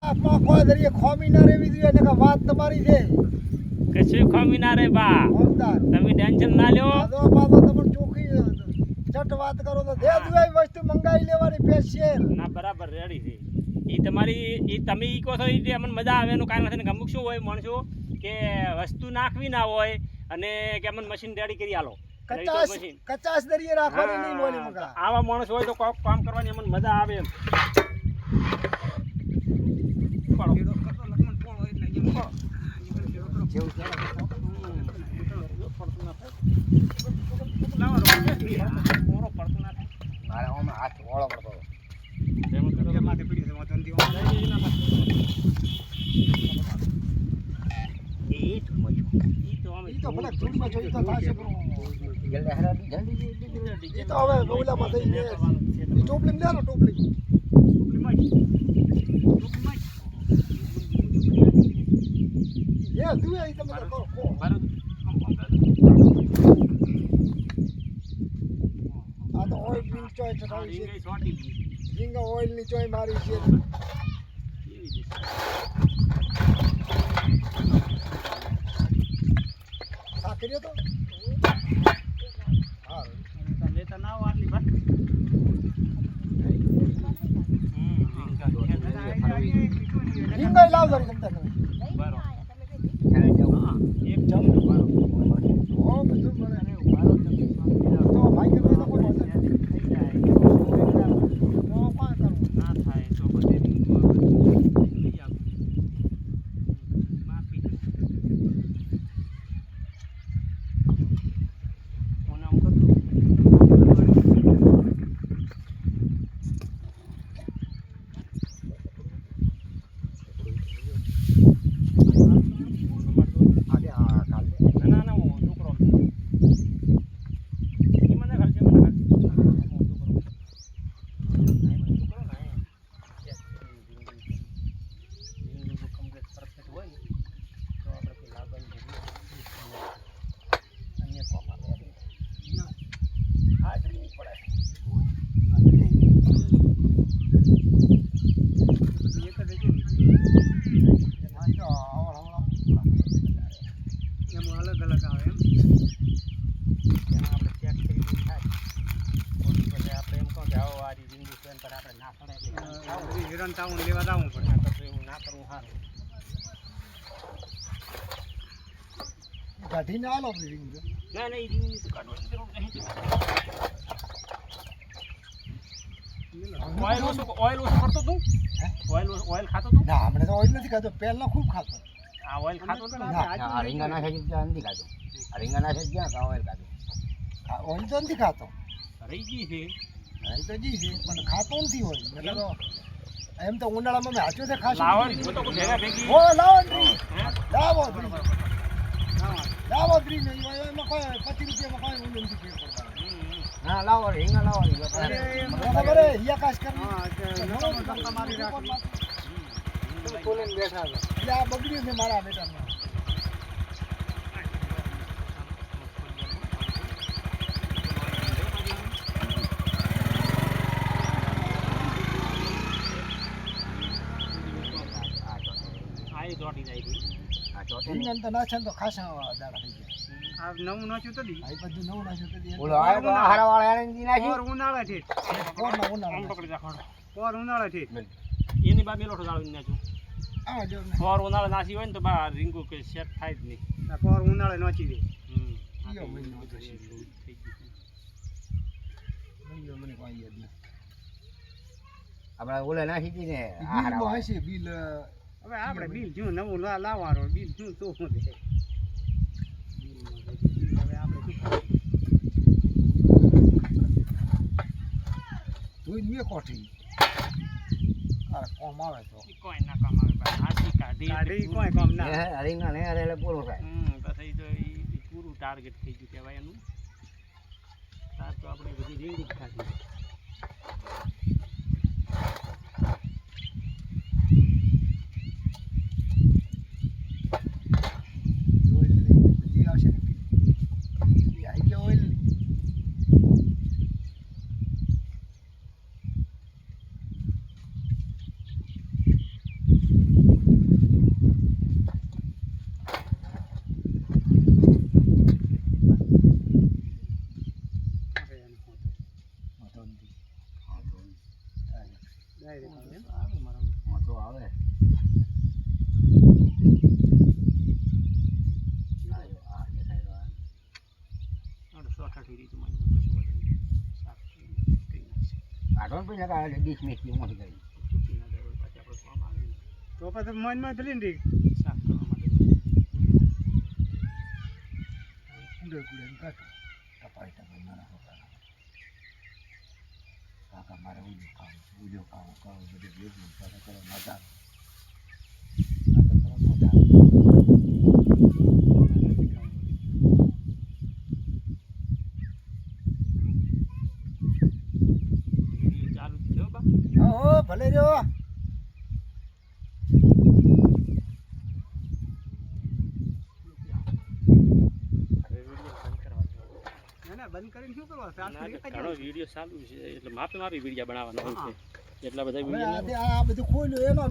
આપમાં કોઈ દરિયે ખોમી ના રેવી જોઈએ ને કે વાત તમારી છે કશું ખામી ના રે બા મોમદાર તમે ટેન્શન ના લ્યો આદો પાદો તમને ચોખી ચટ વાત કરો તો દે દુવાઈ વસ્તુ મંગાવી લેવાની સ્પેશિયલ ના બરાબર રેડી છે ઈ તમારી ઈ તમે ઈ કહો છો ઈ અમને મજા આવે એનું કારણ નથી ને અમુક શું હોય માણસો કે વસ્તુ નાખવી ના હોય અને કે અમને મશીન રેડી કરી આલો કચાસ દરિયે રાખવાની નહીં બોલી મગા આવા માણસ હોય તો કોક કામ કરવાની અમને મજા આવે એમ ઓઇલ ની ચોય મારી છે સાકરીઓ તો હા લેતા ના આટલી બસ રીંગણ લાવ જરી તમતા તમે બરાબર એક ચમ ઓ બધું મળે તો ભાઈ કે તો કોઈ વાંધો નહીં તો પા કરું ના થાય તો બધી માફી ઓના હું કરતો લેવા જવું પડે એવું ના કરવું સારું કાઢી ના લો રીંગ ના ના ઈ તો કાઢવાની જરૂર નહીં ઓઇલ ઓછું કરતો તું ઓઇલ ખાતો તું ના હમણાં તો ઓઇલ નથી ખાતો પહેલા ખૂબ ખાતો આ ઓઇલ ખાતો તો આ રીંગણ નાખે છે ત્યાં નથી ખાતો આ રીંગણ નાખે છે ત્યાં કાવર ખાતો ઓઇલ તો નથી ખાતો રહી ગઈ છે એ તો જી છે પણ ખાતો નથી હોય એટલે તો એમ તો ઉનાળામાં મેં હાચો છે ખાસ લાવણ તો ભેગા ભેગી ઓ લાવો ડ્રી લાવો ડ્રી ને એમાં કોઈ 25 રૂપિયામાં કોઈ ઊંડું નથી ફેર પડતા હા લાવો રીંગણ લાવો ખબર હે હિયા કાશ કરી મારી રાખી કોલેન બેઠા છે એટલે આ બગડ્યું છે મારા બેટામાં રીંગણ તો નાખે તો ખાસા દાડા થઈ ગયા આ નવું નાખ્યું તો દી આ બધું નવું નાખ્યું તો બોલો આ તો હારા વાળા એને દી નાખી ઓર ઉનાળા છે કોરના આમ ઉનાળા પકડી રાખો ઓર ઉનાળા છે એની બા બેલોઠો જાળવી નાખ્યું આ જો ઓર ઉનાળા નાસી હોય ને તો બા રીંગુ કે સેટ થાય જ નહીં આ કોર ઉનાળે નાખી દે ઈયો મહિનો તો છે મહિનો મને કોઈ યાદ નથી આપણે ઓલે નાખી દી ને આ બિલ હારા માં વાળા હશે બિલ હવે આપણે બિલ જો નવું લાવવાનું બિલ શું તો શું દે હવે આપણે જોઈ મે કોઠી આ કોમ આવે તો કોઈ ના કામ આવે બા હાથી કાઢી કોઈ કામ ના હે રીંગણ હે એટલે પૂરું થાય પછી તો ઈ પૂરું ટાર્ગેટ થઈ ગયું કહેવાય એનું તાર તો આપણે બધી રીંગ જ ખાધી ને કાલે ડીશ મેથી મોટી કરી તો પછી મનમાં ધરીને રી સાફ કરવા માટે કુડે કુડે કાઢો ટપાઈ ટપાઈ નાના છોકરાના કાકા મારે ઉજો ખાવું બધું ભેગું કાકા કરો મજા ચાલુ થયો બા હો ભલે જો બંધ કરીને શું કરવા ઘણો વિડીયો ચાલુ છે એટલે માપે માપી વિડીયો બનાવવાનો હોય છે એટલા બધા હવે વિડીયો આ બધું ખોલ્યું એનો